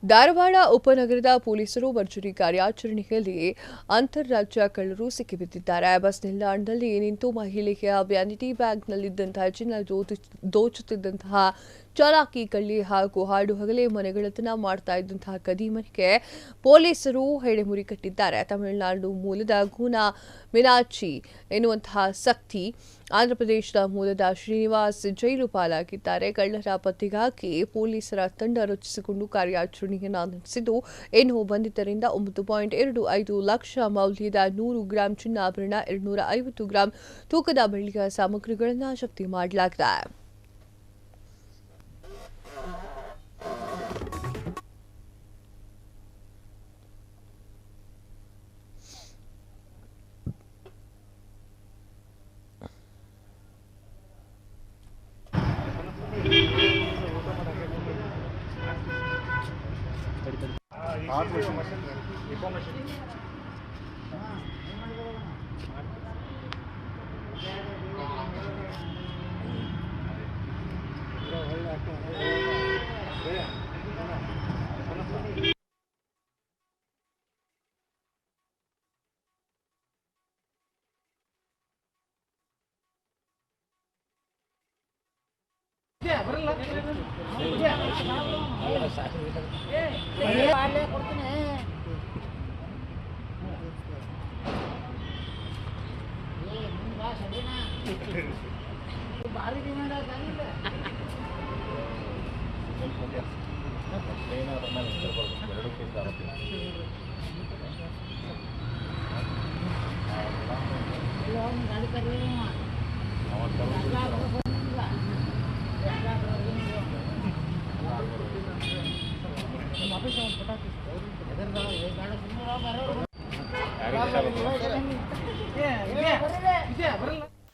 ಧಾರವಾಡ ಉಪನಗರದ ಪೊಲೀಸರು ಭರ್ಜರಿ ಕಾರ್ಯಾಚರಣೆಯಲ್ಲಿ ಅಂತಾರಾಜ್ಯ ಕಳ್ಳರು ಸಿಕ್ಕಿಬಿದ್ದಿದ್ದಾರೆ. ಬಸ್ ನಿಲ್ದಾಣದಲ್ಲಿ ನಿಂತು ಮಹಿಳೆಯ ವ್ಯಾನಿಟಿ ಬ್ಯಾಗ್ನಲ್ಲಿದ್ದಂತಹ ಚಿನ್ನ ದೋಚುತ್ತಿದ್ದಂತಹ ಚಾಲಾಕಿ ಕಳ್ಳಿ ಹಾಗೂ ಹಾಡು ಹಗಲೇ ಮನೆಗಳತನ ಮಾಡ್ತಾ ಇದ್ದಂತಹ ಕದೀಮನಿಗೆ ಪೊಲೀಸರು ಹೆಡೆಮುರಿ ಕಟ್ಟಿದ್ದಾರೆ. ತಮಿಳುನಾಡು ಮೂಲದ ಗೂನಾ ಮೀನಾಕ್ಷಿ ಎನ್ನುವಂತಹ ಸಕ್ತಿ ಆಂಧ್ರಪ್ರದೇಶದ ಮೂಲದ ಶ್ರೀನಿವಾಸ್ ಜೈಲು ಪಾಲಾಗಿದ್ದಾರೆ. ಕಳ್ಳರ ಪತ್ತೆಗಾಗಿ ಪೊಲೀಸರ ತಂಡ ರಚಿಸಿಕೊಂಡು ಕಾರ್ಯಾಚರಣೆಯನ್ನು ನಡೆಸಿದ್ದು, ಇನ್ನು ಬಂಧಿತರಿಂದ 9.25 ಲಕ್ಷ ಮೌಲ್ಯದ 100 ಗ್ರಾಂ ಚಿನ್ನಾಭರಣ, 250 ಗ್ರಾಂ ತೂಕದ ಬೆಳ್ಳಿಯ ಸಾಮಗ್ರಿಗಳನ್ನು ಜಪ್ತಿ ಮಾಡಲಾಗಿದೆ.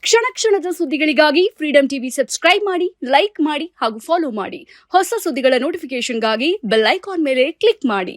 ಕ್ಷಣ ಕ್ಷಣದ ಸುದ್ದಿಗಳಿಗಾಗಿ ಫ್ರೀಡಂ ಟಿವಿ ಸಬ್ಸ್ಕ್ರೈಬ್ ಮಾಡಿ, ಲೈಕ್ ಮಾಡಿ ಹಾಗೂ ಫಾಲೋ ಮಾಡಿ. ಹೊಸ ಸುದ್ದಿಗಳ ನೋಟಿಫಿಕೇಶನ್ಗಾಗಿ ಬೆಲ್ ಐಕಾನ್ ಮೇಲೆ ಕ್ಲಿಕ್ ಮಾಡಿ.